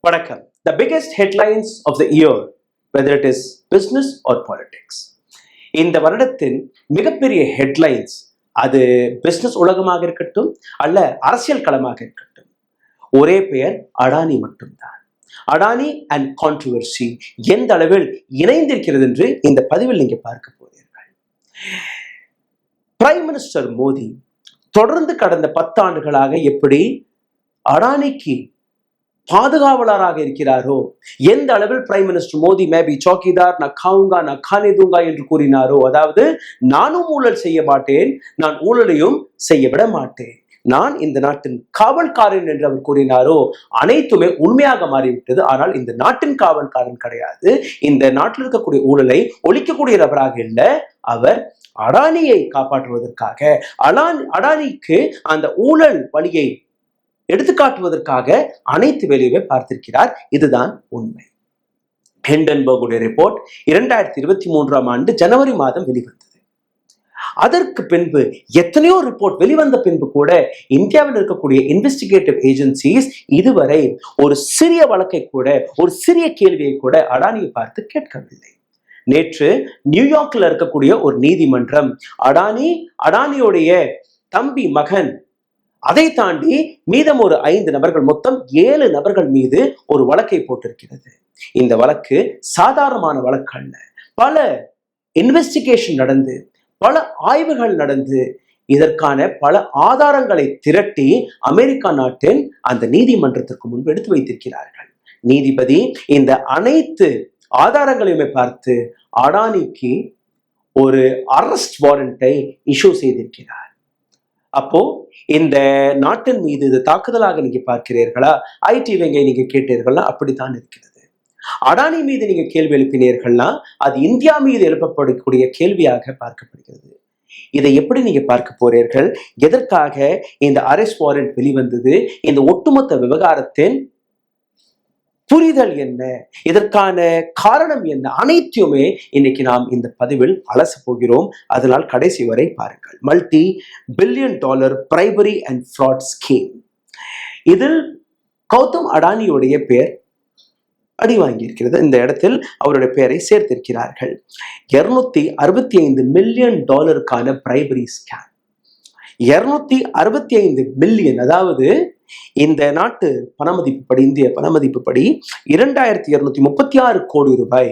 வணக்கம். The biggest headlines of the year, whether it is business or politics. இந்த வருடத்தின் மிகப்பெரிய ஹெட்லைன்ஸ் அது பிசினஸ் உலகமாக இருக்கட்டும் அல்ல அரசியல் களமாக இருக்கட்டும், ஒரே பெயர் அடானி மட்டும்தான். அடானி அண்ட் கான்ட்ரோவர்சி எந்த அளவில் இணைந்திருக்கிறது என்று இந்த பதிவில் நீங்க பார்க்க போகிறீர்கள். பிரைம் மினிஸ்டர் மோடி தொடர்ந்து கடந்த 10 ஆண்டுகளாக எப்படி அடானிக்கு பாதுகாவலராக இருக்கிறாரோ, எந்த அளவில் prime minister Modi maybe chowkidar நான் காவுங்கா நான் கானே தூங்கா என்று கூறினாரோ, அதாவது நானும் ஊழல் செய்ய மாட்டேன், நான் ஊழலையும் செய்ய விட மாட்டேன், நான் இந்த நாட்டின் காவல்காரன் என்று அவர் கூறினாரோ, அனைத்துமே உண்மையாக மாறிவிட்டது. ஆனால் இந்த நாட்டின் காவல்காரன் கிடையாது, இந்த நாட்டில் இருக்கக்கூடிய ஊழலை ஒழிக்கக்கூடிய நபராக இல்லை, அவர் அடானியை காப்பாற்றுவதற்காக, அடானிக்கு அந்த ஊழல் வழியை எடுத்துக்காட்டுவதற்காக அனைத்து வேலையுமே பார்த்திருக்கிறார். இதுதான் உண்மை. ஹிண்டன்பர்குடைய ரிப்போர்ட் 2023ஆம் ஆண்டு ஜனவரி மாதம் வெளிவந்தது. அதற்கு பின்பு எத்தனையோ ரிப்போர்ட் வெளிவந்த பின்பு கூட இந்தியாவில் இருக்கக்கூடிய இன்வெஸ்டிகேட்டிவ் ஏஜென்சிஸ் இதுவரை ஒரு சிறிய வழக்கை கூட, ஒரு சிறிய கேள்வியை கூட அடானியை பார்த்து கேட்கவில்லை. நேற்று நியூயார்க்ல இருக்கக்கூடிய ஒரு நீதிமன்றம் அடானியோடைய தம்பி மகன், அதை தாண்டி மீதம் ஒரு 5 நபர்கள், மொத்தம் 7 நபர்கள் மீது ஒரு வழக்கை போட்டிருக்கிறது. இந்த வழக்கு சாதாரணமான வழக்கு அல்ல. பல இன்வெஸ்டிகேஷன் நடந்து, பல ஆய்வுகள் நடந்து, இதற்கான பல ஆதாரங்களை திரட்டி அமெரிக்கா நாட்டின் அந்த நீதிமன்றத்திற்கு முன்பு எடுத்து வைத்திருக்கிறார்கள். நீதிபதி இந்த அனைத்து ஆதாரங்களையுமே பார்த்து அடானிக்கு ஒரு அரெஸ்ட் வாரண்டை இஷ்யூ செய்திருக்கிறார். அப்போ இந்த நாட்டின் மீது இது தாக்குதலாக நீங்க பார்க்கிறீர்களா, ஐடி வங்கை நீங்க கேட்டீர்களா, அப்படித்தான் இருக்கிறது. அடானி மீது நீங்க கேள்வி எழுப்பினீர்கள்னா அது இந்தியா மீது எழுப்பப்படக்கூடிய கேள்வியாக பார்க்கப்படுகிறது. இதை எப்படி நீங்க பார்க்க போறீர்கள்? எதற்காக இந்த அரெஸ்ட் வாரண்ட் வெளிவந்தது? இந்த ஒட்டுமொத்த விவகாரத்தின் புரிதல் என்ன? இதற்கான காரணம் என்ன? அனைத்தையுமே இன்னைக்கு நாம் இந்த பதிவில் அலச போகிறோம். அதனால் கடைசி வரை பாருங்கள். Multi billion dollar bribery and fraud scheme. இதில் கௌதம் அடானியுடைய பெயர் அடி வாங்கியிருக்கிறது. இந்த இடத்தில் அவருடைய பெயரை சேர்த்திருக்கிறார்கள். 265 மில்லியன் டாலருக்கான பிரைபரி ஸ்கேம். 265 மில்லியன், அதாவது இந்த நாட்டு பணமதிப்புப்படி, இந்திய பணமதிப்புப்படி 2236 கோடி ரூபாய்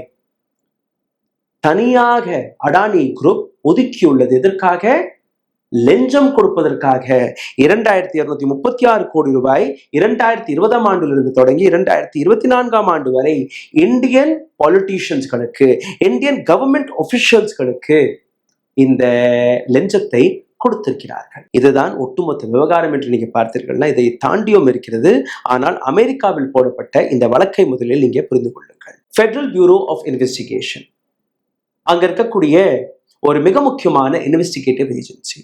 தனியாக அடானி குரூப் ஒதுக்கியுள்ளது. இதற்காக லஞ்சம் கொடுப்பதற்காக 2236 கோடி ரூபாய் 2020ஆம் ஆண்டிலிருந்து தொடங்கி 2024ஆம் ஆண்டு வரை இந்தியன் பாலிட்டிஷியன்ஸ்களுக்கு, இந்தியன் கவர்மெண்ட் ஒபிஷியல்ஸ்களுக்கு இந்த லஞ்சத்தை கொடுத்திருக்கிறார்கள். இதுதான் ஒட்டுமொத்த விவகாரம் என்று நீங்க பார்த்தீர்கள்னா இதை தாண்டியும் இருக்கிறது. ஆனால் அமெரிக்காவில் போடப்பட்ட இந்த வழக்கை முதலில் நீங்க புரிந்து கொள்ளுங்கள். ஃபெடரல் பியூரோ ஆஃப் இன்வெஸ்டிகேஷன் அங்க இருக்கக்கூடிய ஒரு மிக முக்கியமான இன்வெஸ்டிகேட்டிவ் ஏஜென்சி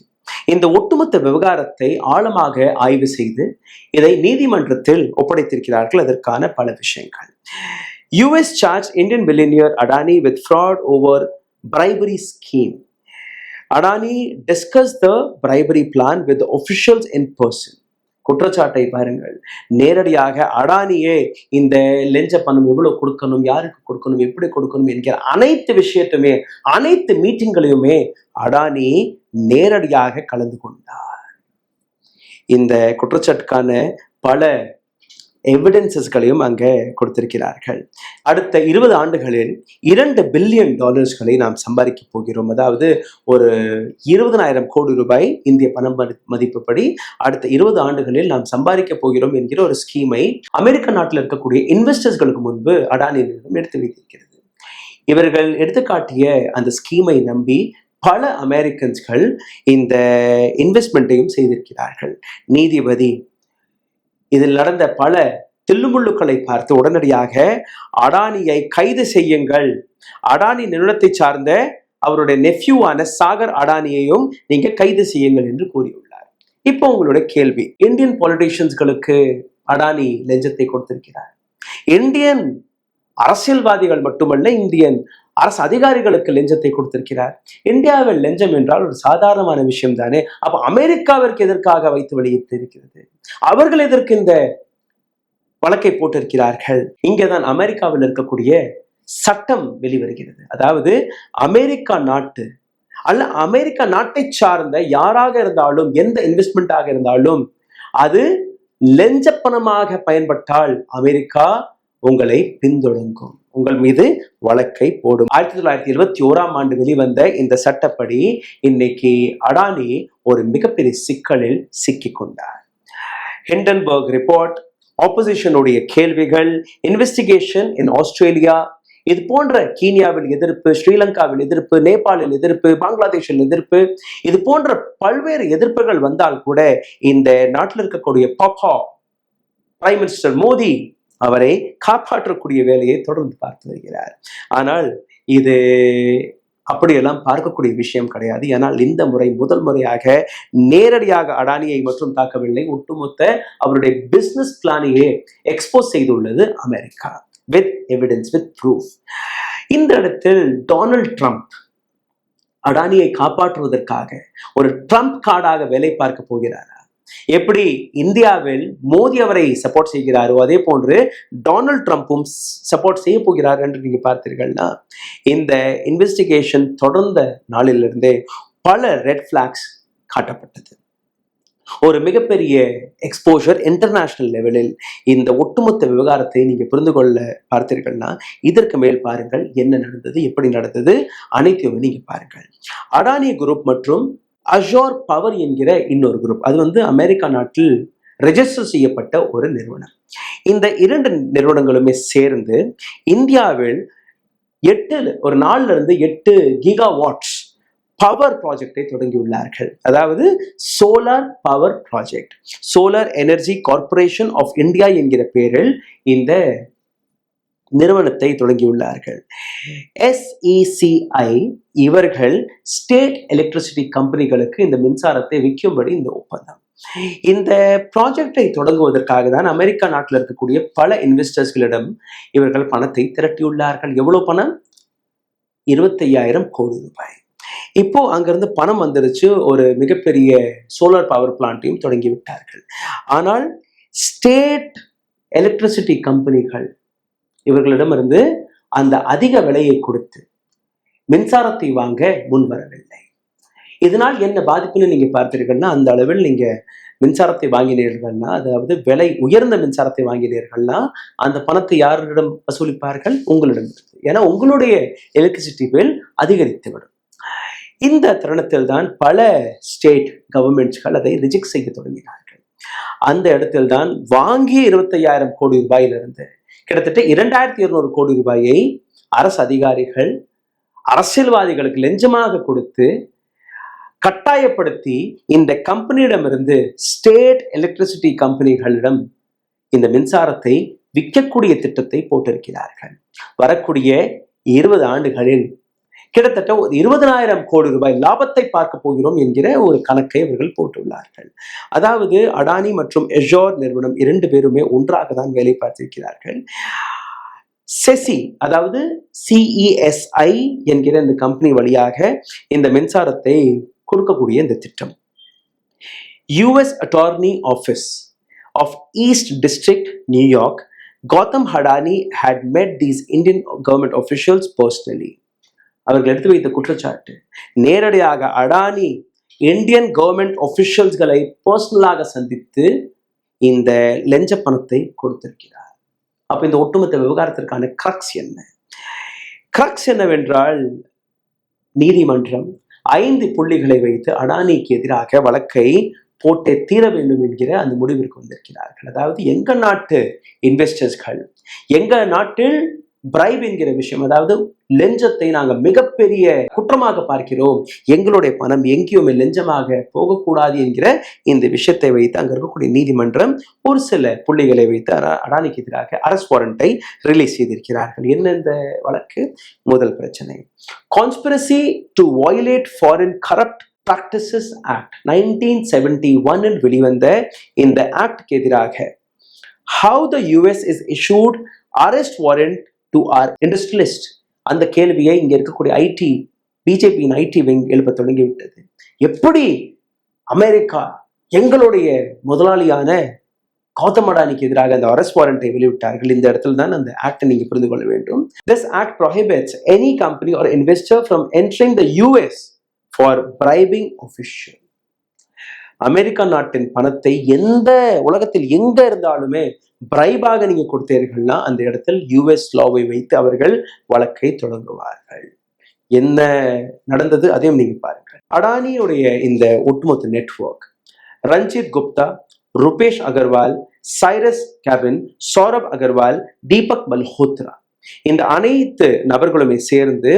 இந்த ஒட்டுமொத்த விவகாரத்தை ஆழமாக ஆய்வு செய்து இதை நீதிமன்றத்தில் ஒப்படைத்திருக்கிறார்கள். அதற்கான பல விஷயங்கள். US charged Indian billionaire Adani with fraud over bribery scheme. Adani discussed the bribery plan with the officials in person. குற்றச்சாட்டை பாருங்கள். நேரடியாக அடானியே இந்த லஞ்ச பணம் எவ்வளவு கொடுக்கணும், யாருக்கு கொடுக்கணும், எப்படி கொடுக்கணும் என்கிற அனைத்து விஷயத்தையுமே, அனைத்து மீட்டிங்களையுமே அடானி நேரடியாக கலந்து கொண்டார். இந்த குற்றச்சாட்டுக்கான பல எவிடன்சஸ்களையும் அங்கே கொடுத்திருக்கிறார்கள். அடுத்த 20 ஆண்டுகளில் 2 பில்லியன் டாலர்ஸ்களை நாம் சம்பாதிக்க போகிறோம். அதாவது ஒரு 20,000 கோடி ரூபாய் இந்திய பண மதிப்புப்படி அடுத்த 20 ஆண்டுகளில் நாம் சம்பாதிக்க போகிறோம் என்கிற ஒரு ஸ்கீமை அமெரிக்க நாட்டில் இருக்கக்கூடிய இன்வெஸ்டர்ஸ்களுக்கு முன்பு அடானி நிறுவனம் எடுத்து வைத்திருக்கிறது. இவர்கள் எடுத்துக்காட்டிய அந்த ஸ்கீமை நம்பி பல அமெரிக்கன்ஸ்கள் இந்த இன்வெஸ்ட்மெண்ட்டையும் செய்திருக்கிறார்கள். நீதிபதி இதில் நடந்த பல தில்லுமுள்ளுக்களை பார்த்து உடனடியாக அடானியை கைது செய்யுங்கள், அடானி நிறுவனத்தை சார்ந்த அவருடைய நெஃப்யூவான சாகர் அடானியையும் நீங்க கைது செய்யுங்கள் என்று கூறியுள்ளார். இப்போ உங்களுடைய கேள்வி, இந்தியன் பாலிட்டிஷியன்ஸ்களுக்கு அடானி லஞ்சத்தை கொடுத்திருக்கிறார். இந்தியன் அரசியல்வாதிகள் மட்டுமல்ல, இந்தியன் அரசு அதிகாரிகளுக்கு லஞ்சத்தை கொடுத்திருக்கிறார். இந்தியாவில் லஞ்சம் என்றால் ஒரு சாதாரணமான விஷயம் தானே. அப்ப அமெரிக்காவிற்கு எதற்காக வைத்து வெளியிட்டு இருக்கிறது? அவர்கள் எதற்கு இந்த வழக்கை போட்டிருக்கிறார்கள். இங்கேதான் அமெரிக்காவில் இருக்கக்கூடிய சட்டம் வெளிவருகிறது. அதாவது அமெரிக்கா நாட்டு அல்ல அமெரிக்கா நாட்டை சார்ந்த யாராக இருந்தாலும், எந்த இன்வெஸ்ட்மெண்டாக இருந்தாலும், அது லஞ்ச பணமாக பயன்பட்டால் அமெரிக்கா உங்களை பின்தொடங்கும், உங்கள் மீது வழக்கை போடும். 1971 வெளிவந்த இந்த சட்டப்படி இன்னைக்கு அடானி ஒரு மிகப்பெரிய சிக்கலில் சிக்கிக் கொண்டார். ஹிண்டன்பர்க் ரிப்போர்ட், ஆப்போசிஷனுடைய கேள்விகள், இன்வெஸ்டிகேஷன் இன் ஆஸ்திரேலியா, இது போன்ற கீனியாவில் எதிர்ப்பு, ஸ்ரீலங்காவில் எதிர்ப்பு, நேபாளில் எதிர்ப்பு, பங்களாதேஷில் எதிர்ப்பு, இது போன்ற பல்வேறு எதிர்ப்புகள் வந்தால் கூட இந்த நாட்டில் இருக்கக்கூடிய பிரைம் மினிஸ்டர் மோடி அவரை காப்பாற்றக்கூடிய வேலையை தொடர்ந்து பார்த்து வருகிறார். ஆனால் இது அப்படியெல்லாம் பார்க்கக்கூடிய விஷயம் கிடையாது. ஏனால் இந்த முறை முதல் முறையாக நேரடியாக அடானியை மட்டும் தாக்கவில்லை, ஒட்டுமொத்த அவருடைய பிசினஸ் பிளானையே எக்ஸ்போஸ் செய்துள்ளது America, with evidence, with proof. இந்த இடத்தில் டொனால்ட் ட்ரம்ப் அடானியை காப்பாற்றுவதற்காக ஒரு ட்ரம்ப் கார்டாக வேலை பார்க்க போகிறாரா? எப்படி இந்தியாவில் மோடி அவரை சப்போர்ட் செய்கிறாரோ அதே போன்று டொனால்ட் ட்ரம்ப்பும் சப்போர்ட் செய்ய போகிறார் என்று நீங்க பார்த்தீர்கள்னா, இந்த இன்வெஸ்டிகேஷன் தொடர்ந்த நாளிலிருந்தே பல ரெட் பிளாக்ஸ் காட்டப்பட்டது. ஒரு மிகப்பெரிய எக்ஸ்போஷர் இன்டர்நேஷனல் லெவலில் இந்த ஒட்டுமொத்த விவகாரத்தை நீங்க புரிந்து கொள்ள பார்த்தீர்கள்னா, இதற்கு மேல் பாருங்கள் என்ன நடந்தது, எப்படி நடந்தது, அனைத்தையுமே நீங்க பாருங்கள். அடானி குரூப் மற்றும் அஷோர் பவர் என்கிற இன்னொரு குரூப், அது அமெரிக்கா நாட்டில் ரெஜிஸ்டர் செய்யப்பட்ட ஒரு நிறுவனம். இந்த இரண்டு நிறுவனங்களுமே சேர்ந்து இந்தியாவில் ஒரு 4 கிகாவாட்ஸ் பவர் ப்ராஜெக்டை தொடங்கியுள்ளார்கள். அதாவது solar power project, solar energy corporation of India என்கிற பெயரில் இந்த நிறுவனத்தை தொடங்கியுள்ளார்கள். SECI இவர்கள் ஸ்டேட் எலக்ட்ரிசிட்டி கம்பெனிகளுக்கு இந்த மின்சாரத்தை விற்கும்படி இந்த ஒப்பந்தம். இந்த ப்ராஜெக்டை தொடங்குவதற்காக தான் அமெரிக்கா நாட்டில் இருக்கக்கூடிய பல இன்வெஸ்டர்ஸ்களிடம் இவர்கள் பணத்தை திரட்டியுள்ளார்கள். எவ்வளவு பணம்? 25,000 கோடி ரூபாய். இப்போ அங்கிருந்து பணம் வந்துருச்சு, ஒரு மிகப்பெரிய சோலார் பவர் பிளான்ட்டையும் தொடங்கி விட்டார்கள். ஆனால் ஸ்டேட் எலக்ட்ரிசிட்டி கம்பெனிகள் இவர்களிடமிருந்து அந்த அதிக விலையை கொடுத்து மின்சாரத்தை வாங்க முன்வரவில்லை. இதனால் என்ன பாதிப்புன்னு நீங்க பார்த்தீர்கள்னா, அந்த அளவில் நீங்க மின்சாரத்தை வாங்கினீர்கள்னா, அதாவது விலை உயர்ந்த மின்சாரத்தை வாங்கினீர்கள்னா அந்த பணத்தை யாரிடம் வசூலிப்பார்கள்? உங்களிடம். ஏன்னா உங்களுடைய எலக்ட்ரிசிட்டி பில் அதிகரித்துவிடும். இந்த தருணத்தில் தான் பல ஸ்டேட் கவர்மெண்ட்ஸ்கள் அதை ரிஜெக்ட் செய்ய தொடங்கினார்கள். அந்த இடத்தில் தான் வாங்கிய 25,000 கோடி ரூபாயிலிருந்து கிட்டத்தட்ட 2,200 கோடி ரூபாயை அரசு அதிகாரிகள் அரசியல்வாதிகளுக்கு லஞ்சமாக கொடுத்து கட்டாயப்படுத்தி இந்த கம்பெனியிடமிருந்து, ஸ்டேட் எலக்ட்ரிசிட்டி கம்பெனிகளிடம் இந்த மின்சாரத்தை விற்கக்கூடிய திட்டத்தை போட்டிருக்கிறார்கள். வரக்கூடிய 20 ஆண்டுகளில் கிட்டத்தட்ட 20,000 கோடி ரூபாய் லாபத்தை பார்க்க போகிறோம் என்கிற ஒரு கணக்கை அவர்கள் போட்டுள்ளார்கள். அதாவது அடானி மற்றும் எஷோர் நிறுவனம் 2 பேருமே ஒன்றாக தான் வேலை பார்த்திருக்கிறார்கள். செசி, அதாவது CESI என்கிற இந்த கம்பெனி வழியாக இந்த மின்சாரத்தை கொடுக்கக்கூடிய இந்த திட்டம், US Attorney Office of East District, New York, Gautam Adani had met these Indian government officials personally. அவர்கள் எடுத்து வைத்த குற்றச்சாட்டு, நேரடியாக அடானி இந்தியன் கவர்மெண்ட் ஆஃபிஷியல்ஸ்களை பர்சனலாக சந்தித்து இந்த லஞ்ச பணத்தை கொடுத்திருக்கிறார். அப்ப இந்த ஒட்டுமொத்த விவகாரத்திற்கான கிரக்ஸ் என்ன? கிரக்ஸ் என்னவென்றால், நீதிமன்றம் 5 புள்ளிகளை வைத்து அடானிக்கு எதிராக வழக்கை போட்டே தீர வேண்டும் என்கிற அந்த முடிவிற்கு வந்திருக்கிறார்கள். அதாவது எங்க நாட்டு இன்வெஸ்டர்ஸ்கள், எங்க நாட்டில் பிரைப் என்கிற விஷயம், அதாவது லஞ்சத்தை நாங்கள் மிகப்பெரிய குற்றமாக பார்க்கிறோம், எங்களுடைய பணம் எங்கேயுமே லஞ்சமாக போகக்கூடாது என்கிற இந்த விஷயத்தை வைத்து அங்க இருக்கக்கூடிய நீதிமன்றம் ஒரு சில புள்ளிகளை வைத்து அடானிக்கு எதிராக அரெஸ்ட் வாரண்டை ரிலீஸ் செய்திருக்கிறார்கள். என்ன இந்த வழக்கு? முதல் பிரச்சனை, conspiracy to violate foreign corrupt practices act 1971 வெளிவந்த இந்த ஆக்டுக்கு எதிராக how the US is issued arrest warrant to our industrialist, அந்த கேள்வியை இங்க இருக்கக்கூடிய பிஜேபியின் ஐடி விங் எழுப்ப தொடங்கிவிட்டது. எப்படி அமெரிக்கா எங்களுடைய முதலாளியான கௌதம் அடானிக்கு எதிராக அந்த அரெஸ்ட் வாரண்டை வெளியிட்டார்கள். இந்த இடத்துல தான் அந்த ஆக்டை நீங்க புரிந்து கொள்ள வேண்டும். This act prohibits any company or investor from entering the US for bribing officials. America நாட்டின் பணத்தை எந்த உலகத்தில் எங்க இருந்தாலுமே பிரைபாக நீங்க கொடுத்தீர்கள்னா அந்த இடத்தில் யுஎஸ் லாவை வைத்து அவர்கள் வழக்கை தொடங்குவார்கள். என்ன நடந்தது அதையும் நீங்க பாருங்கள். அடானியுடைய இந்த ஒட்டுமொத்த நெட்வொர்க் ரஞ்சித் குப்தா, ரூபேஷ் அகர்வால், சைரஸ் கேபின், சௌரப் அகர்வால், தீபக் மல்ஹோத்ரா, இந்த அனைத்து நபர்களுமே சேர்ந்து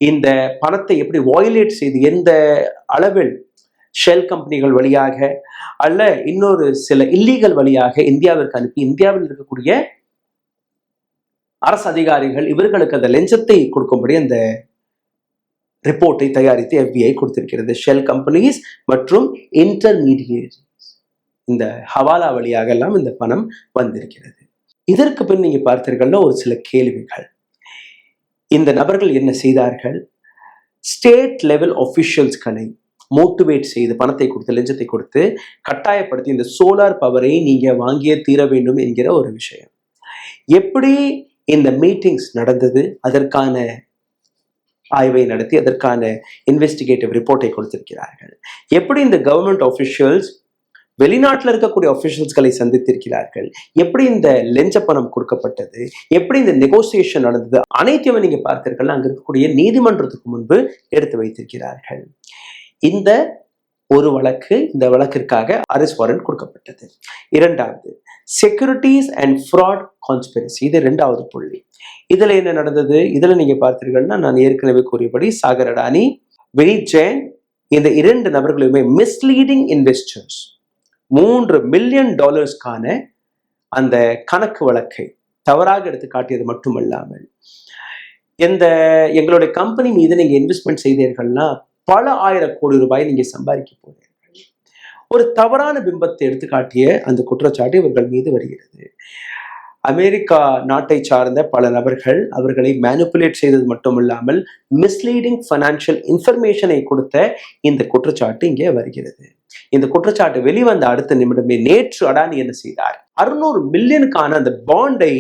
இந்த பணத்தை எப்படி வயலேட் செய்து எந்த அளவில் ஷெல் கம்பெனிகள் வழியாக அல்ல இன்னொரு சில இல்லீகல் வழியாக இந்தியாவிற்கு அனுப்பி இந்தியாவில் இருக்கக்கூடிய அரசு அதிகாரிகள் இவர்களுக்கு அந்த லஞ்சத்தை கொடுக்கும்படி அந்த ரிப்போர்ட்டை தயாரித்து FBI கொடுத்திருக்கிறது. ஷெல் கம்பெனிஸ் மற்றும் இன்டர்மீடியேட் இந்த ஹவாலா வழியாக எல்லாம் இந்த பணம் வந்திருக்கிறது. இதற்கு பின் நீங்க பார்த்தீர்கள்னா ஒரு சில கேள்விகள். இந்த நபர்கள் என்ன செய்தார்கள்? ஸ்டேட் லெவல் ஆஃபிஷியல்ஸ்களை மோட்டிவேட் செய்து பணத்தை கொடுத்து லஞ்சத்தை கொடுத்து கட்டாயப்படுத்தி இந்த சோலார் பவரை நீங்க வாங்கியே தீர வேண்டும் என்கிற ஒரு விஷயம். எப்படி இந்த மீட்டிங்ஸ் நடந்தது, அதற்கான ஆய்வை நடத்தி அதற்கான இன்வெஸ்டிகேட்டிவ் ரிப்போர்ட்டை கொடுத்திருக்கிறார்கள். எப்படி இந்த கவர்மெண்ட் ஆஃபிஷியல்ஸ் வெளிநாட்டில் இருக்கக்கூடிய ஆஃபிஷியல்ஸ்களை சந்தித்திருக்கிறார்கள், எப்படி இந்த லஞ்ச பணம் கொடுக்கப்பட்டது, எப்படி இந்த நெகோசியேஷன் நடந்தது, அனைத்தையுமே நீங்க பார்த்தீர்கள் அங்க இருக்கக்கூடிய நீதிமன்றத்துக்கு முன்பு எடுத்து வைத்திருக்கிறார்கள். இந்த ஒரு வழக்கு, இந்த வழக்கிற்காக அரெஸ்ட் வாரண்ட் கொடுக்கப்பட்டது. இரண்டாவது, செக்யூரிட்டிஸ் அண்ட் ஃப்ராட் கான்ஸ்பிரசி, இது இரண்டாவது புள்ளி. இதுல என்ன நடந்தது? இதுல நீங்க பார்த்தீர்கள்னா நான் ஏற்கனவே கூறியபடி சாகர் அடானி, வினீத் ஜெயின், இந்த இரண்டு நபர்களுமே மிஸ்லீடிங் இன்வெஸ்டர்ஸ் $3 மில்லியன் அந்த கணக்கு வழக்கை தவறாக எடுத்து காட்டியது மட்டுமல்லாமல் எங்களுடைய கம்பெனி மீது நீங்க இன்வெஸ்ட்மெண்ட் செய்தீர்கள்னா பல ஆயிரம் கோடி ரூபாய் நீங்க சம்பாதிக்க போறீர்கள், ஒரு தவறான பிம்பத்தை எடுத்து காட்டிய அந்த குற்றச்சாட்டு இவர்கள் மீது வருகிறது. அமெரிக்கா நாட்டை சார்ந்த பல நபர்கள் அவர்களை மேனிப்புலேட் செய்தது மட்டுமில்லாமல் மிஸ்லீடிங் ஃபைனான்சியல் இன்ஃபர்மேஷனை கொடுத்த இந்த குற்றச்சாட்டு இங்கே வருகிறது. இந்த குற்றச்சாட்டு வெளிவந்த அடுத்த நிமிடமே நேற்று அடானி என்ன செய்தார்? 600 மில்லியனுக்கான அந்த பாண்டை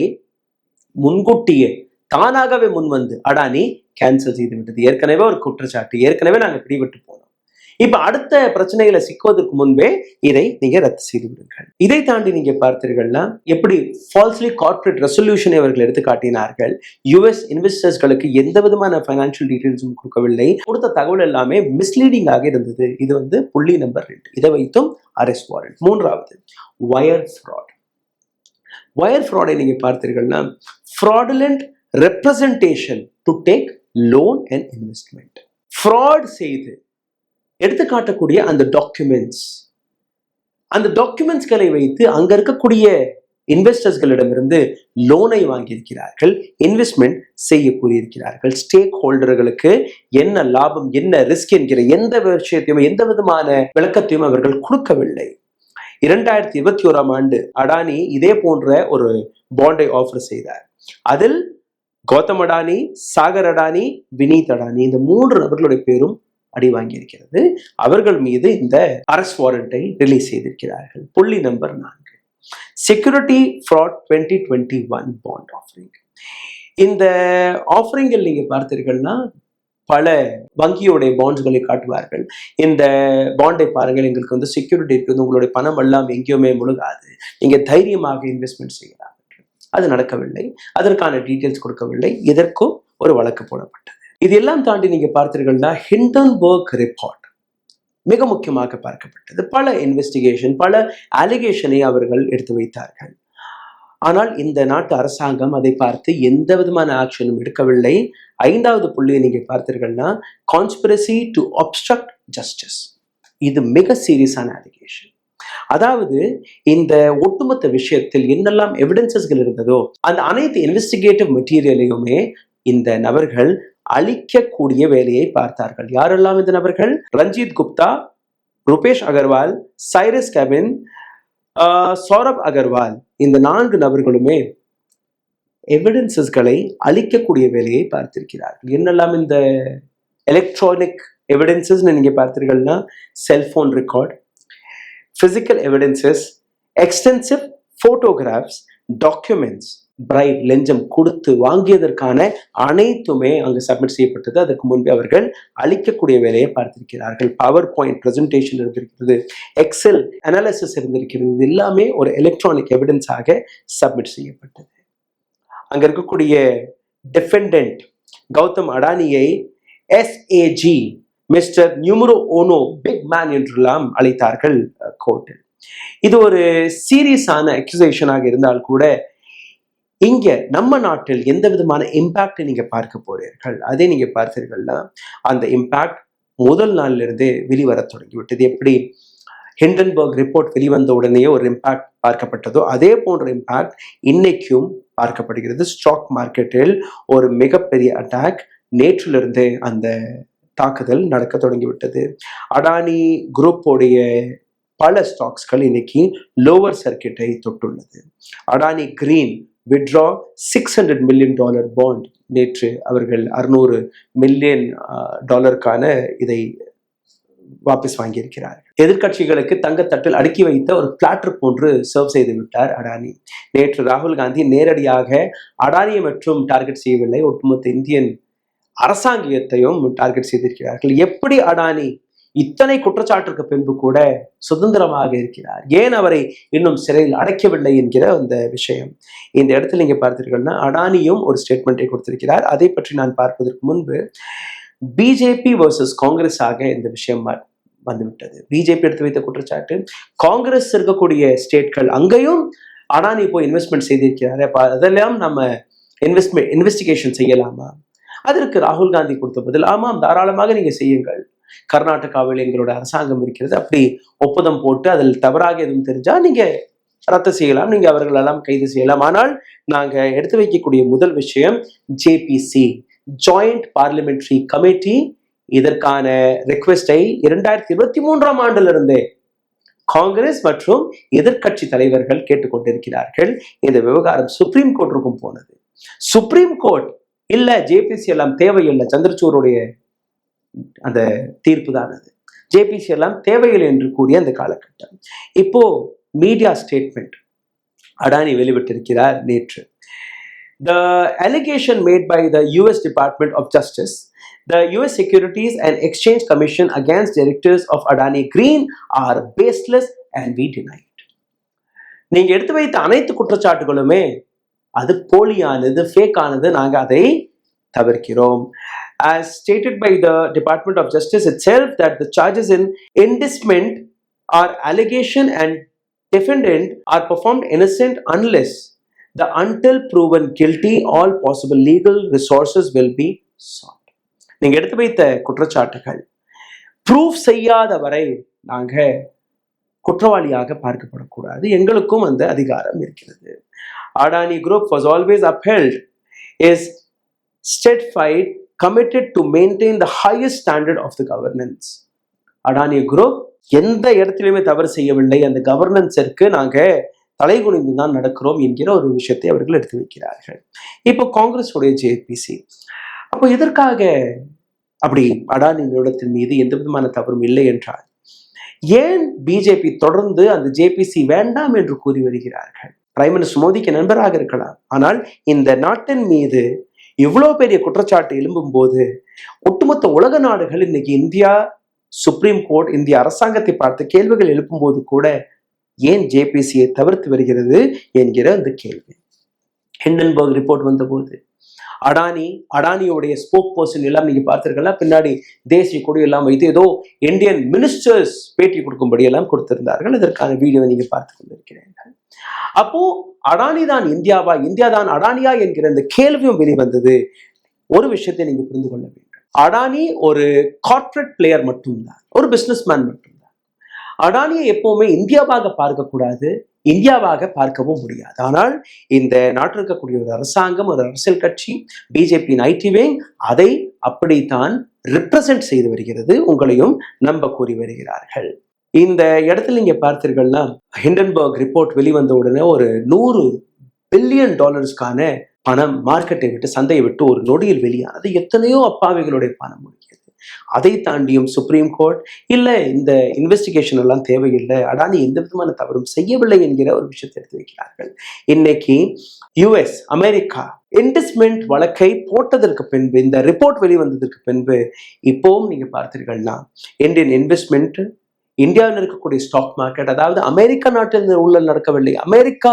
முன்கூட்டியே தானாகவே முன்வந்து அடானி கேன்சல் செய்து விட்டது. ஏற்கனவே ஒரு குற்றச்சாட்டு, ஏற்கனவே நாங்கள் பிடிபட்டு போனோம். இப்ப அடுத்த பிரச்சனைகளை சிக்குவதற்கு முன்பே இதை நீங்க ரத்து செய்து விடுங்கள். இதை தாண்டி நீங்க பார்த்தீர்கள்னா எப்படி ஃபால்ஸ்லி கார்ப்பரேட் ரெசல்யூஷனை அவர்கள் எடுத்து காட்டினார்கள். யுஎஸ் இன்வெஸ்டர்ஸ்களுக்கு எந்த விதமான ஃபைனான்சியல் டீடைல்ஸும் கொடுக்கவில்லை, கொடுத்த தகவல் எல்லாமே மிஸ்லீடிங்காக இருந்தது. இது புள்ளி நம்பர் 2. இதை வைத்தும் அரெஸ்ட் வாரண்ட். மூன்றாவது, வயர் ஃப்ராட். வயர் ஃப்ராடை நீங்க பார்த்தீர்கள்னா fraudulent representation to take loan and investment. fraud செய்து எடுத்து காட்டக்கூடிய அந்த டாக்குமெண்ட்ஸ்களை வைத்து அங்க இருக்கக்கூடிய இன்வெஸ்டர்ஸ்களிடமிருந்து லோனை வாங்கியிருக்கிறார்கள், இன்வெஸ்ட்மெண்ட் செய்ய கூறியிருக்கிறார்கள். ஸ்டேக் ஹோல்டர்களுக்கு என்ன லாபம், என்ன ரிஸ்க் என்கிற எந்த விஷயத்தையும் எந்த விதமான விளக்கத்தையும் அவர்கள் கொடுக்கவில்லை. 2021ஆம் ஆண்டு அடானி இதே போன்ற ஒரு பாண்டை ஆஃபர் செய்தார். அதில் கௌதம் அடானி, சாகர் அடானி, வினீத் அடானி, இந்த 3 நபர்களுடைய பேரும் அடி வாங்கியிருக்கிறது. அவர்கள் மீது இந்த அரெஸ்ட் வாரண்டை ரிலீஸ் செய்திருக்கிறார்கள். புள்ளி number 4, security fraud 2021 bond offering. இந்த ஆஃபரிங்கில் நீங்க பார்த்தீர்கள்னா பல வங்கியோடைய பாண்ட்ஸ்களை காட்டுவார்கள். இந்த பாண்டை பாருங்கள், எங்களுக்கு செக்யூரிட்டி இருக்குது, உங்களுடைய பணம் எல்லாம் எங்கேயுமே முழுகாது, நீங்க தைரியமாக இன்வெஸ்ட்மெண்ட் செய்யலாம். அது நடக்கவில்லை, அதற்கான டீட்டெயில்ஸ் கொடுக்கவில்லை. இதற்கும் ஒரு வழக்கு போடப்பட்டது. இது எல்லாம் தாண்டி நீங்க பார்த்தீர்கள்னா ஹிண்டன்பர்க் ரிப்போர்ட் மிக முக்கியமாக பார்க்கப்பட்டது. பல இன்வெஸ்டிகேஷன், பல அலிகேஷனை அவர்கள் எடுத்து வைத்தார்கள். ஆனால் இந்த நாட்டு அரசாங்கம் அதை பார்த்து எந்த விதமான ஆக்ஷனும் எடுக்கவில்லை. 5வது புள்ளியை நீங்க பார்த்தீர்கள்னா கான்ஸ்பிரசி டு obstruct justice. இது மிக சீரியஸான அலிகேஷன். அதாவது இந்த ஒட்டுமொத்த விஷயத்தில் என்னெல்லாம் எவிடன்சஸ்கள் இருந்ததோ அந்த அனைத்து இன்வெஸ்டிகேட்டிவ் மெட்டீரியலையுமே இந்த நபர்கள் அழிக்கக்கூடிய வேலையை பார்த்தார்கள். யாரெல்லாம் இந்த நபர்கள்? ரஞ்சித் குப்தா, ரூபேஷ் அகர்வால், சைரஸ் கேபின், சௌரப் அகர்வால், இந்த 4 நபர்களுமே எவிடன்சஸ்களை அழிக்கக்கூடிய வேலையை பார்த்திருக்கிறார்கள். என்னெல்லாம் இந்த எலக்ட்ரானிக் எவிடன்சஸ் நீங்க பார்த்தீர்கள்னா cellphone record, physical evidences, extensive photographs, documents, bribe லஞ்சம் கொடுத்து வாங்கியதற்கான அனைத்துமே அங்கு சப்மிட் செய்யப்பட்டது. அதற்கு முன்பே அவர்கள் அளிக்கக்கூடிய வேலையை பார்த்திருக்கிறார்கள். பவர் பாயிண்ட் பிரசன்டேஷன் இருந்திருக்கிறது, எக்ஸல் அனாலிசிஸ் இருந்திருக்கிறது. இது எல்லாமே ஒரு எலக்ட்ரானிக் எவிடன்ஸாக சப்மிட் செய்யப்பட்டது. அங்க இருக்கக்கூடிய டிஃபெண்டன்ட் கௌதம் அடானியை SAG mister numero uno big man என்றெல்லாம் அழைத்தார்கள் கோர்ட்டில். இது ஒரு சீரியஸான அக்யூசேஷனாக இருந்தால் கூட இங்க நம்ம நாட்டில் எந்த விதமான இம்பாக்ட் நீங்க பார்க்க போறீர்கள், அதை நீங்க பார்த்தீர்கள்னா அந்த இம்பாக்ட் முதல் நாள்ல இருந்தே வெளிவர தொடங்கிவிட்டது. எப்படி ஹிண்டன்பர்க் ரிப்போர்ட் வெளிவந்த உடனேயே ஒரு இம்பாக்ட் பார்க்கப்பட்டதோ அதே போன்ற இம்பாக்ட் இன்னைக்கும் பார்க்கப்படுகிறது. ஸ்டாக் மார்க்கெட்டில் ஒரு மிகப்பெரிய அட்டாக் நேற்றிலிருந்து அந்த தாக்குதல் நடக்க தொடங்கிவிட்டது. அடானி குரூப்போடைய பல ஸ்டாக்ஸ்கள் இன்னைக்கு லோவர் சர்க்கிட்டை தொட்டுள்ளது. Adani green withdraw $600 million bond, நேற்று அவர்கள் $600 மில்லியன் இதை வாபஸ் வாங்கியிருக்கிறார்கள். எதிர்கட்சிகளுக்கு தங்கத்தட்டில் அடுக்கி வைத்த ஒரு பிளாட்டர் போன்று சர்வ் செய்து விட்டார் அடானி. நேற்று ராகுல் காந்தி நேரடியாக அடானியை மற்றும் டார்கெட் செய்யவில்லை, ஒட்டுமொத்த இந்தியன் அரசாங்கத்தையும் டார்கெட் செய்திருக்கிறார்கள். எப்படி அடானி இத்தனை குற்றச்சாட்டுக்கு பின்பு கூட சுதந்திரமாக இருக்கிறார், ஏன் அவரை இன்னும் சிறையில் அடைக்கவில்லை என்கிற அந்த விஷயம் இந்த இடத்துல நீங்க பார்த்தீர்கள்னா அடானியும் ஒரு ஸ்டேட்மெண்ட்டை கொடுத்திருக்கிறார். அதை பற்றி நான் பார்ப்பதற்கு முன்பு பிஜேபி வர்சஸ் காங்கிரஸ் ஆக இந்த விஷயம் வந்துவிட்டது. பிஜேபி எடுத்து வைத்த குற்றச்சாட்டு, காங்கிரஸ் இருக்கக்கூடிய ஸ்டேட்கள் அங்கேயும் அடானி போய் இன்வெஸ்ட்மெண்ட் செய்திருக்கிறாரு, அப்ப அதெல்லாம் நம்ம இன்வெஸ்டிகேஷன் செய்யலாமா? அதற்கு ராகுல் காந்தி கொடுத்த பதில், ஆமாம் தாராளமாக நீங்க செய்யுங்கள், கர்நாடகாவில் எங்களோட அரசாங்கம் இருக்கிறது, அப்படி ஒப்பந்தம் போட்டு அதில் தவறாக எதுவும் தெரிஞ்சா நீங்க ரத்து செய்யலாம், நீங்க அவர்கள் எல்லாம் கைது செய்யலாம். ஆனால் நாங்க எடுத்து வைக்கக்கூடிய முதல் விஷயம் JPC, ஜாயிண்ட் பார்லிமெண்டரி கமிட்டி, இதற்கான ரெக்வெஸ்டை 2023ஆம் ஆண்டிலிருந்தே காங்கிரஸ் மற்றும் எதிர்கட்சி தலைவர்கள் கேட்டுக்கொண்டிருக்கிறார்கள். இந்த விவகாரம் சுப்ரீம் கோர்ட்டுக்கும் போனது. சுப்ரீம் கோர்ட் இல்ல JPC எல்லாம் தேவையில்லை, சந்திரசூருடைய அந்த தீர்ப்பு தான் அது, JPC எல்லாம் தேவையில்லை என்று கூறிய அந்த காலகட்டம். இப்போ மீடியா ஸ்டேட்மெண்ட் அடானி வெளிவிட்டிருக்கிறார் நேற்று. The allegation made by the US Department of Justice, the US Securities and Exchange Commission against directors of Adani Green are baseless and we deny it. நீங்க எடுத்து வைத்த அனைத்து குற்றச்சாட்டுகளுமே அது போலியானது, ஃபேக் ஆனது, நாங்க அதை தவிர்க்கிறோம். As stated by the Department of Justice itself, that the charges in indictment are allegation and defendant are performed innocent unless the until proven guilty all possible legal resources will be sought. நீங்க எடுத்து வைத்த குற்றச்சாட்டுகள் proof செய்யாத வரை நாங்க குற்றவாளியாக பார்க்கப்படக்கூடாது, எங்களுக்கும் அந்த அதிகாரம் இருக்கிறது. Adani Group was always upheld is steadfast committed to maintain the highest standard of the governance. Adani Group எந்த இடத்திலுமே தவறு செய்யவில்லை, அந்த கவர்னன்ஸிற்கு நாங்க தலைகுனிந்து தான் நடக்கிறோம் என்கிற ஒரு விஷயத்தை அவர்கள் எடுத்து வைக்கிறார்கள். இப்போ காங்கிரஸ் உடைய JPC, அப்போ எதற்காக அப்படி அடானி நிறுவனத்தின் மீது எந்த விதமான தவறும் இல்லை என்றால் ஏன் பிஜேபி தொடர்ந்து அந்த JPC வேண்டாம் என்று கூறி வருகிறார்கள்? பிரைம் மினிஸ்டர் மோடிக்கு நண்பராக இருக்கலாம், ஆனால் இந்த நாட்டின் மீது இவ்வளவு பெரிய குற்றச்சாட்டு எழும்பும் போது ஒட்டுமொத்த உலக நாடுகள் இன்னைக்கு இந்தியா சுப்ரீம் கோர்ட் இந்திய அரசாங்கத்தை பார்த்து கேள்விகள் எழுப்பும் போது கூட ஏன் JPCயை தவிர்த்து வருகிறது என்கிற அந்த கேள்வி. ஹிண்டன்பர்க் ரிப்போர்ட் வந்த போது அடானியோடைய ஸ்போக் பர்சன் எல்லாம் நீங்க பார்த்தீர்களா, பின்னாடி தேசிய கொடி எல்லாம் வைத்து ஏதோ இந்தியன் மினிஸ்டர்ஸ் பேட்டி கொடுக்கும்படி எல்லாம் கொடுத்திருந்தார்கள். இதற்கான வீடியோ நீங்க பார்த்து கொண்டிருக்கிறீர்கள். அப்போ அடானி தான் இந்தியாவா, இந்தியா தான் அடானியா என்கிற அந்த கேள்வியும் வெளிவந்தது. ஒரு விஷயத்தை நீங்க புரிந்து கொள்ள வேண்டும், அடானி ஒரு கார்ப்பரேட் பிளேயர் மட்டும்தான், ஒரு பிசினஸ் மேன் மட்டும்தான். அடானியை எப்பவுமே இந்தியாவாக பார்க்கக்கூடாது, இந்தியாவாக பார்க்கவும் முடியாது. ஆனால் இந்த நாட்டில் இருக்கக்கூடிய ஒரு அரசாங்கம், ஒரு அரசியல் கட்சி, பிஜேபியின் ஐடி விங் அதை அப்படித்தான் ரிப்ரசன்ட் செய்து வருகிறது, உங்களையும் நம்ப கூறி வருகிறார்கள். இந்த இடத்துல நீங்க பார்த்தீர்கள்னா ஹிண்டன்பர்க் ரிப்போர்ட் வெளிவந்த உடனே ஒரு $100 பில்லியன் பணம் மார்க்கெட்டை விட்டு, சந்தையை விட்டு ஒரு நொடியில் வெளியானது. எத்தனையோ அப்பாவிகளுடைய பணம் முடிக்கிறது. அதை தாண்டியும் சுப்ரீம் கோர்ட் இல்ல இந்த இன்வெஸ்டிகேஷன் எல்லாம் தேவையில்லை, அடானி எந்த விதமான தவறும் செய்யவில்லை என்கிற ஒரு விஷயத்தை எடுத்து வைக்கிறார்கள். இன்னைக்கு யுஎஸ், அமெரிக்கா இன்வெஸ்ட்மெண்ட் வழக்கை போட்டதற்கு பின்பு, இந்த ரிப்போர்ட் வெளிவந்ததற்கு பின்பு இப்பவும் நீங்க பார்த்தீர்கள்னா இந்தியன் இன்வெஸ்ட்மெண்ட், இந்தியாவில் இருக்கக்கூடிய ஸ்டாக் மார்க்கெட், அதாவது அமெரிக்கா நாட்டில் ஊழல் நடக்கவில்லை, அமெரிக்கா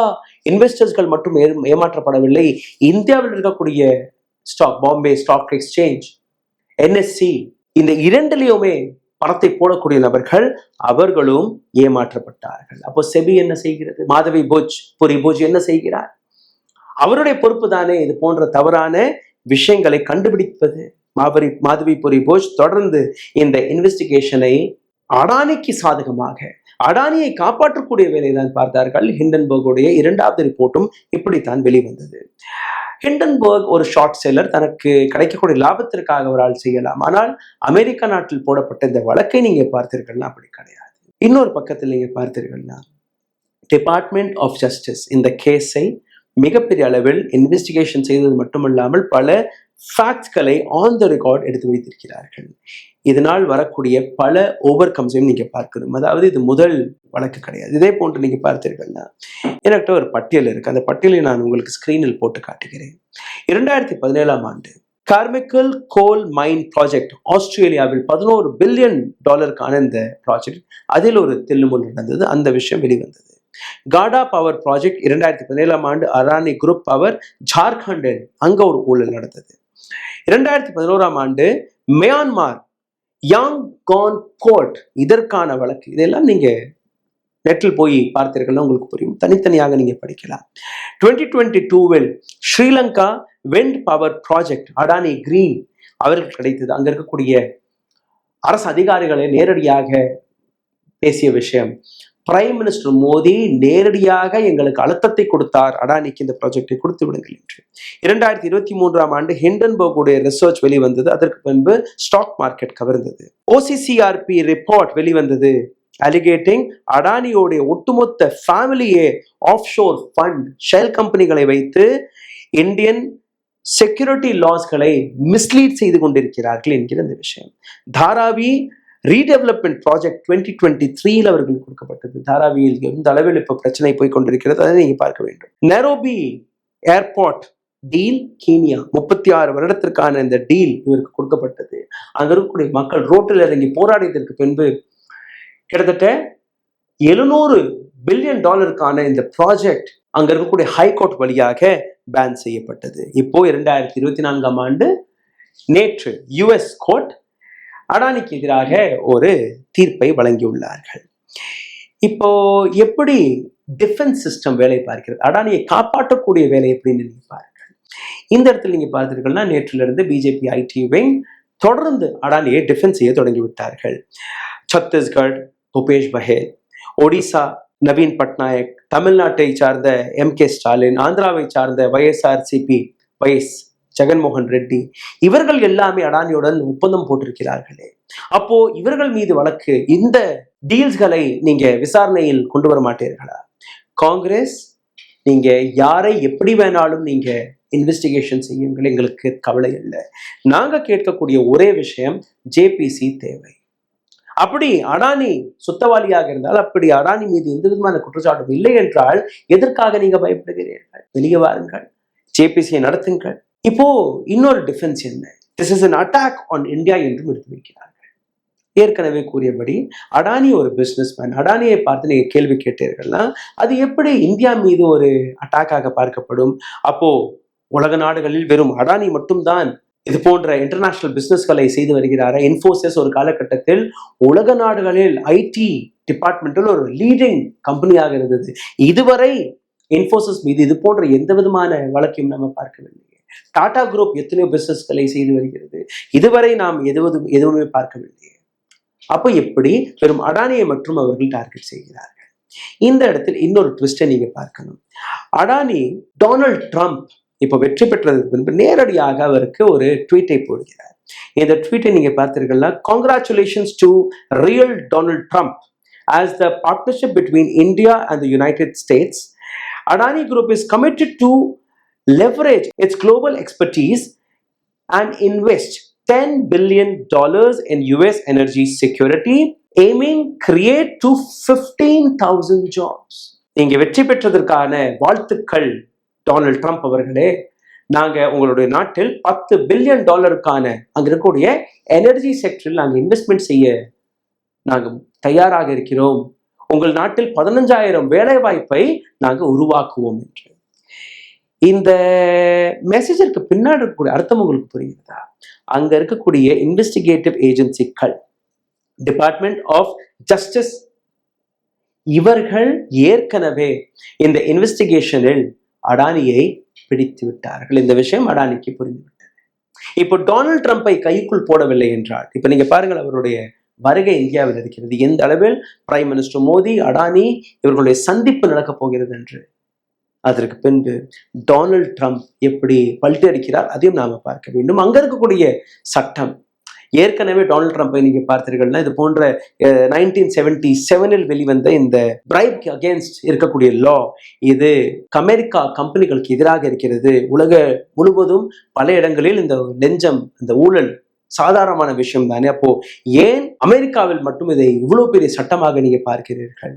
இன்வெஸ்டர்ஸ்கள் மட்டும் ஏமாற்றப்படவில்லை, இந்தியாவில் இருக்கக்கூடிய stock, Bombay stock exchange, NSC, இந்த இரண்டிலையுமே பணத்தை போடக்கூடிய நபர்கள் அவர்களும் ஏமாற்றப்பட்டார்கள். அப்போ செபி என்ன செய்கிறது? மாதவி புரி என்ன செய்கிறார்? அவருடைய பொறுப்பு தானே இது போன்ற தவறான விஷயங்களை கண்டுபிடிப்பது. மாதவி புரி தொடர்ந்து இந்த இன்வெஸ்டிகேஷனை அடானிக்கு சாதகமாக, அடானியை காப்பாற்றக்கூடிய வேலைதான் பார்த்தார்கள். ஹிண்டன்பர்குடைய இரண்டாவது ரிப்போர்ட்டும் இப்படித்தான் வெளிவந்தது. ஹிண்டன்பர்க் ஒரு ஷார்ட் செல்லர், தனக்கு கிடைக்கக்கூடிய லாபத்திற்காக அவரால் செய்யலாம். ஆனால் அமெரிக்கா நாட்டில் போடப்பட்ட இந்த வழக்கை நீங்க பார்த்தீர்கள்னா அப்படி கிடையாது. இன்னொரு பக்கத்தில் நீங்க பார்த்தீர்கள்னா டிபார்ட்மெண்ட் ஆஃப் ஜஸ்டிஸ் இந்த கேஸை மிகப்பெரிய அளவில் இன்வெஸ்டிகேஷன் செய்தது மட்டுமல்லாமல் பல ஃபேக்ட்ஸ்களை ஆன் த ரெக்கார்ட் எடுத்து வைத்திருக்கிறார்கள். இதனால் வரக்கூடிய பல ஓவர் கம்ஸையும் நீங்க பார்க்கணும். அதாவது இது முதல் வழக்கு கிடையாது. இதே போன்று நீங்க பார்த்தீர்கள்னா என்கிட்ட ஒரு பட்டியல் இருக்கு. அந்த பட்டியலை நான் உங்களுக்கு ஸ்கிரீனில் போட்டு காட்டுகிறேன். 2017 ஆண்டு கார்மிக்கல் கோல் மைன் ப்ராஜெக்ட் ஆஸ்திரேலியாவில் $11 பில்லியன் இந்த ப்ராஜெக்ட், அதில் ஒரு தில்லுமுல் நடந்தது. அந்த விஷயம் வெளிவந்தது. காடா பவர் ப்ராஜெக்ட் 2017 ஆண்டு அடானி குரூப் பவர் ஜார்க்கண்டில் அங்க ஒரு ஊழல் நடந்தது. 2011 ஆண்டு மியான்மர் யாங்கான் போர்ட், இதற்கான வழக்கு. இதெல்லாம் நீங்க நெட்டில் போய் பார்த்தீர்கள்னா உங்களுக்கு புரியும், தனித்தனியாக நீங்க படிக்கலாம். 2022 Sri Lanka went power project Adani green அவருக்கு கிடைத்தது. அங்க இருக்கக்கூடிய அரசு அதிகாரிகளை நேரடியாக பேசிய விஷயம், பிரைம் மினிஸ்டர் மோடி நேரடியாக எங்களுக்கு அழுத்தத்தை கொடுத்தார், அடானிக்கு இந்த ப்ராஜெக்டை கொடுத்து விடுங்கள் என்று. 2023 ஆண்டு ஹிண்டன்பர்குடைய ரிசர்ச் வெளிவந்தது. அதற்கு பின்பு ஸ்டாக் மார்க்கெட் கவர்ந்தது. OCCRP ரிப்போர்ட் வெளிவந்தது, அலிகேட்டிங் அடானியோடைய ஒட்டுமொத்த ஃபேமிலியே ஆஃப்ஷோர் ஃபண்ட் ஷெல் கம்பெனிகளை வைத்து இந்தியன் செக்யூரிட்டி லாஸ்களை மிஸ்லீட் செய்து கொண்டிருக்கிறார்கள் என்கிற இந்த விஷயம். தாராவி ரீடெவலப்மெண்ட் ப்ராஜெக்ட் 2023 அவர்கள் கொடுக்கப்பட்டது. தாராவியில் எந்த அளவில் இப்ப பிரச்சனை போய் கொண்டிருக்கிறது அதை நீங்க பார்க்க வேண்டும். நைரோபி ஏர்போர்ட் டீல் கீனியா, 36 வருடத்திற்கான இந்த டீல் இவருக்கு கொடுக்கப்பட்டது. அங்க இருக்கக்கூடிய மக்கள் ரோட்டில் இறங்கி போராடியதற்கு பின்பு கிட்டத்தட்ட $700 பில்லியன் இந்த ப்ராஜெக்ட் அங்க இருக்கக்கூடிய ஹைகோர்ட் வழியாக பேன் செய்யப்பட்டது. இப்போ 2024 ஆண்டு நேற்று யுஎஸ் கோர்ட் அடானிக்கு எதிராக ஒரு தீர்ப்பை வழங்கியுள்ளார்கள். இப்போ எப்படி டிஃபென்ஸ் சிஸ்டம் வேலை பார்க்கிறது, அடானியை காப்பாற்றக்கூடிய வேலை எப்படின்னு நீங்க பாருங்கள். இந்த இடத்துல நீங்க பார்த்தீர்கள்னா நேற்றிலிருந்து பிஜேபி ஐடி விங் தொடர்ந்து அடானியை டிஃபென்ஸ் செய்ய தொடங்கிவிட்டார்கள். சத்தீஸ்கர் பூபேஷ் பஹேல், ஒடிசா நவீன் பட்நாயக், தமிழ்நாட்டை சார்ந்த MK ஸ்டாலின், ஆந்திராவை சார்ந்த YSRCP ஜெகன்மோகன் ரெட்டி, இவர்கள் எல்லாமே அடானியுடன் ஒப்பந்தம் போட்டிருக்கிறார்களே. அப்போ இவர்கள் மீது வழக்கு, இந்த டீல்ஸ்களை நீங்க விசாரணையில் கொண்டு வர மாட்டீர்களா? காங்கிரஸ், நீங்க யாரை எப்படி வேணாலும் நீங்க இன்வெஸ்டிகேஷன் செய்யுங்கள், எங்களுக்கு கவலை இல்லை. நாங்க கேட்கக்கூடிய ஒரே விஷயம் JPC தேவை. அப்படி அடானி சுத்தவாளியாக இருந்தால், அப்படி அடானி மீது எந்த விதமான குற்றச்சாட்டும் இல்லை என்றால் எதற்காக நீங்க பயப்படுகிறீர்கள்? வெளியே வாருங்கள், JPC நடத்துங்கள். இப்போ இன்னொரு டிஃபென்ஸ் என்ன, this is an attack on India என்றும் எடுத்து வைக்கிறார்கள். ஏற்கனவே கூறியபடி அடானி ஒரு பிசினஸ்மேன். அடானியை பார்த்து நீங்க கேள்வி கேட்டீர்கள்னா அது எப்படி இந்தியா மீது ஒரு அட்டாக்காக பார்க்கப்படும்? அப்போ உலக நாடுகளில் வெறும் அடானி மட்டும்தான் இது போன்ற இன்டர்நேஷனல் பிசினஸ்களை செய்து வருகிறாரா? இன்ஃபோசிஸ் ஒரு காலகட்டத்தில் உலக நாடுகளில் IT டிபார்ட்மெண்டில் ஒரு லீடிங் கம்பெனியாக இருந்தது. இதுவரை இன்ஃபோசிஸ் மீது இது போன்ற எந்த விதமான வழக்கையும் நம்ம பார்க்கவில்லை. டாடா குரூப் எத்தனையோ பிசினஸ்களை செய்து வருகிறது, இதுவரை நாம் எதுவுமே பார்க்கவில்லை. அப்போ எப்படி வெறும் அடானியை மற்றும் அவர்கள் டார்கெட் செய்கிறார்கள்? இந்த இடத்தில் இன்னொரு ட்விஸ்டை நீங்க பார்க்கணும். அடானி டொனால்ட் ட்ரம்ப் இப்போ வெற்றி பெற்றதுக்கு பின்பு நேரடியாக அவருக்கு ஒரு ட்வீட்டை போடுகிறார். இந்த ட்வீட்டை நீங்க பார்த்தீர்கள்னா, congratulations to real Donald Trump as the partnership between India and the United States. Adani Group is committed to leverage its global expertise and invest $10 billion in US energy security, aiming create to 15,000 jobs. நீங்க வெற்றி பெற்றதற்கான வாழ்த்துக்கள் Donald Trump அவர்களே. நாங்க உங்களுடைய நாட்டில் $10 billion அங்க இருக்கக்கூடிய energy செக்டரில் நாங்க இன்வெஸ்ட்மெண்ட் செய்ய நாங்க தயாராக இருக்கிறோம். உங்கள் நாட்டில் 15,000 வேலை வாய்ப்பை நாங்க உருவாக்குவோம் என்று. இந்த மெசேஜருக்கு பின்னாடி இருக்கக்கூடிய அர்த்தம் உங்களுக்கு புரியுதா? அங்க இருக்கக்கூடிய இன்வெஸ்டிகேட்டிவ் ஏஜென்சிகள், டிபார்ட்மெண்ட் ஆஃப் ஜஸ்டிஸ், இவர்கள் ஏற்கனவே இந்த இன்வெஸ்டிகேஷனில் அடானியை பிடித்து விட்டார்கள். இந்த விஷயம் அடானிக்கு புரிந்துவிட்டது. இப்போ டொனால்ட் ட்ரம்பை கைக்குள் போடவில்லை என்றால், இப்ப நீங்க பாருங்கள் அவருடைய வருகை இந்தியாவில் இருக்கிறது. எந்த அளவில் பிரைம் மினிஸ்டர் மோடி, அடானி இவர்களுடைய சந்திப்பு நடக்கப் போகிறது என்று. அதற்கு பின்பு டொனால்ட் ட்ரம்ப் எப்படி பல்ட்டடிக்கிறார் அதையும் நாம பார்க்க வேண்டும். அங்க இருக்கக்கூடிய சட்டம், ஏற்கனவே டொனால்ட் ட்ரம்பை நீங்க பார்த்தீர்கள்னா இது போன்ற 1977 வெளிவந்த இந்த பிரைப் அகேன்ஸ்ட் இருக்கக்கூடிய லா, இது அமெரிக்கா கம்பெனிகளுக்கு எதிராக இருக்கிறது. உலக முழுவதும் பல இடங்களில் இந்த லஞ்சம், இந்த ஊழல் சாதாரணமான விஷயம் தானே. அப்போ ஏன் அமெரிக்காவில் மட்டும் இதை இவ்வளவு பெரிய சட்டமாக நீங்க பார்க்கிறீர்கள்?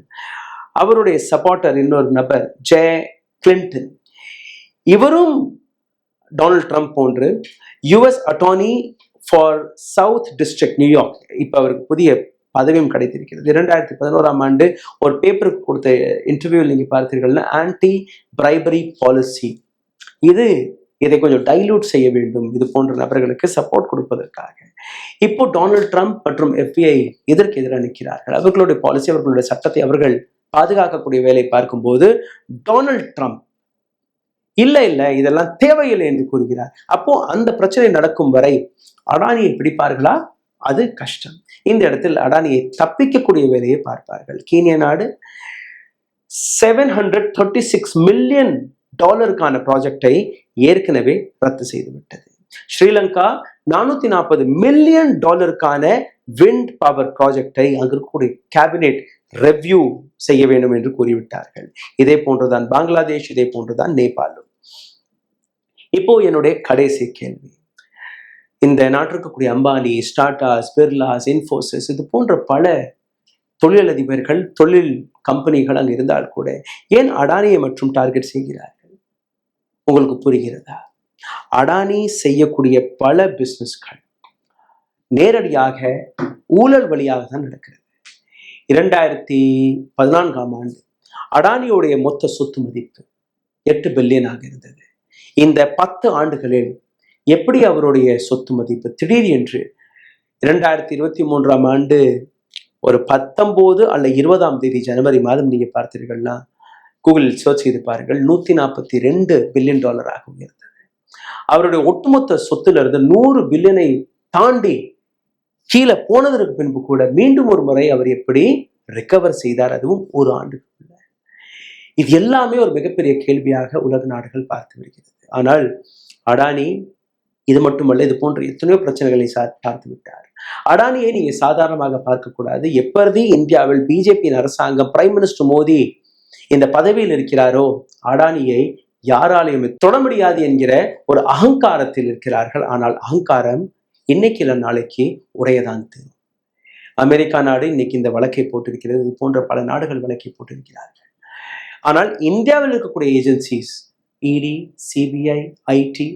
அவருடைய சப்போர்ட்டர் இன்னொரு நபர் ஜே கிளின்டன், இவரும் டொனால்ட் ட்ரம்ப் போன்று US attorney for south district New York, இப்ப அவருக்கு புதிய பதவியும் கிடைத்திருக்கிறது. 2011 ஒரு பேப்பருக்கு கொடுத்த இன்டர்வியூவில் நீங்க பார்த்தீர்கள்னா ஆன்டி பிரைபரி பாலிசி, இதை கொஞ்சம் டைலூட் செய்ய வேண்டும் இது போன்ற நபர்களுக்கு சப்போர்ட் கொடுப்பதற்காக. இப்போ டொனால்ட் ட்ரம்ப் மற்றும் FBI இதற்கு எதிராக நிற்கிறார்கள். அவர்களுடைய பாலிசி, அவர்களுடைய சட்டத்தை அவர்கள் பாதுகாக்கக்கூடிய வேலை பார்க்கும்போது டொனால்ட் ட்ரம்ப் இல்ல இதெல்லாம் தேவையில்லை என்று கூறுகிறார். அப்போ அந்த பிரச்சனை நடக்கும் வரை அடானியை பிடிப்பார்களா? அது கஷ்டம். இந்த இடத்தில் அடானியை தப்பிக்கக்கூடிய வேலையை பார்ப்பார்கள். கீனிய நாடு $736 மில்லியன் ப்ராஜெக்டை ஏற்கனவே ரத்து செய்து விட்டது. ஸ்ரீலங்கா $440 மில்லியன் விண்ட் பவர் ப்ராஜெக்டை அங்கு இருக்கக்கூடிய கேபினெட் ரெவ்யூ செய்ய வேண்டும் என்று கூறிவிட்டார்கள். இதே போன்றுதான் பங்களாதேஷ், இதே போன்றுதான் நேபாளும். இப்போ என்னுடைய கடைசி கேள்வி, இந்த நாட்டிற்கக்கூடிய அம்பானி, ஸ்டார்டாஸ், பிர்லாஸ், இன்ஃபோசிஸ், இது போன்ற பல தொழிலதிபர்கள், தொழில் கம்பெனிகள் அங்கு இருந்தால் கூட ஏன் அடானியை மற்றும் டார்கெட் செய்கிறார்கள்? உங்களுக்கு புரிகிறதா? அடானி செய்யக்கூடிய பல பிசினஸ்கள் நேரடியாக ஊழல் வழியாக தான் நடக்கிறது. 2014 அடானியோடைய மொத்த சொத்து மதிப்பு $8 பில்லியன் இருந்தது. இந்த 10 ஆண்டுகளில் எப்படி அவருடைய சொத்து மதிப்பு திடீர் என்று 2023 ஒரு 19 அல்ல 20 ஜனவரி மாதம் நீங்க பார்த்தீர்கள்னா கூகுளில் சர்ச் செய்து பாருங்கள், $142 பில்லியன் உயர்ந்தது. அவருடைய ஒட்டுமொத்த சொத்துல இருந்து 100 பில்லியனை தாண்டி கீழே போனதற்கு பின்பு கூட மீண்டும் ஒரு முறை அவர் எப்படி ரிகவர் செய்தார், அதுவும் ஒரு ஆண்டுக்குள்ள. இது எல்லாமே ஒரு மிகப்பெரிய கேள்வியாக உலக நாடுகள் பார்த்து வருகிறது. ஆனால் அடானி இது மட்டுமல்ல, இது போன்ற எத்தனையோ பிரச்சனைகளை பார்த்து விட்டார். அடானியை நீங்க சாதாரணமாக பார்க்கக்கூடாது. எப்படி இந்தியாவில் பிஜேபியின் அரசாங்கம், பிரைம் மினிஸ்டர் மோடி இந்த பதவியில் இருக்கிறாரோ, அடானியை யாராலையும் தொட முடியாது என்கிற ஒரு அகங்காரத்தில் இருக்கிறார்கள். ஆனால் அகங்காரம் இன்னைக்கு இல்லை நாளைக்கு உடையதான் தெரியும். அமெரிக்கா நாடு இன்னைக்கு இந்த வழக்கை போட்டிருக்கிறது, இது போன்ற பல நாடுகள் வழக்கை போட்டிருக்கிறார்கள். ஆனால் இந்தியாவில் இருக்கக்கூடிய ஏஜென்சிஸ், இடி, சிபிஐ, ஐடி,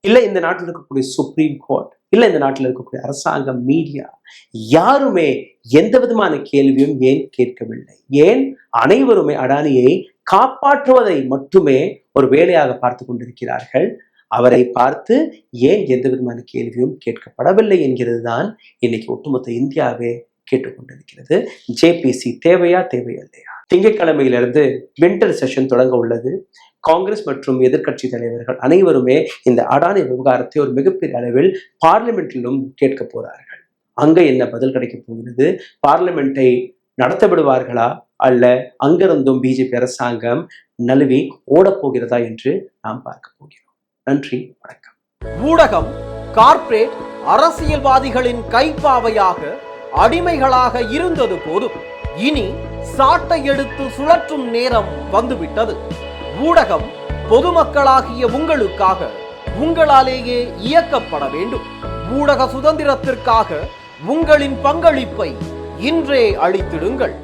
இல்ல இந்த நாட்டில் இருக்கக்கூடிய சுப்ரீம் கோர்ட், இல்ல இந்த நாட்டில் இருக்கக்கூடிய அரசாங்கம், மீடியா, யாருமே எந்த விதமான கேள்வியும் ஏன் கேட்கவில்லை? ஏன் அனைவருமே அடானியை காப்பாற்றுவதை மட்டுமே ஒரு வேலையாக பார்த்து கொண்டிருக்கிறார்கள்? அவரை பார்த்து ஏன் எந்த விதமான கேள்வியும் கேட்கப்படவில்லை என்கிறது தான் இன்னைக்கு ஒட்டுமொத்த இந்தியாவே கேட்டுக்கொண்டிருக்கிறது. ஜேபிசி தேவையா தேவையில்லையா? திங்கட்கிழமையிலிருந்து வின்டர் செஷன் தொடங்க உள்ளது. காங்கிரஸ் மற்றும் எதிர்கட்சி தலைவர்கள் அனைவருமே இந்த அடானி விவகாரத்தை ஒரு மிகப்பெரிய அளவில் பார்லிமெண்டிலும் கேட்க போறார்கள். அங்க என்ன பதில் கிடைக்க போகிறது? பார்லிமெண்டை நடத்த விடுவார்களா, அல்ல அங்கிருந்தும் பிஜேபி அரசாங்கம் நழுவி ஓடப்போகிறதா என்று நாம் பார்க்க போகிறோம். நன்றி, வணக்கம். ஊடகம் கார்ப்பரேட் அரசியல்வாதிகளின் கைப்பாவையாக, அடிமைகளாக இருந்தது போதும். இனி சாட்டை எடுத்து சுழற்றும் நேரம் வந்துவிட்டது. ஊடகம் பொதுமக்களாகிய உங்களுக்காக, உங்களாலேயே இயக்கப்பட வேண்டும். ஊடக சுதந்திரத்திற்காக உங்களின் பங்களிப்பை இன்றே அளித்திடுங்கள்.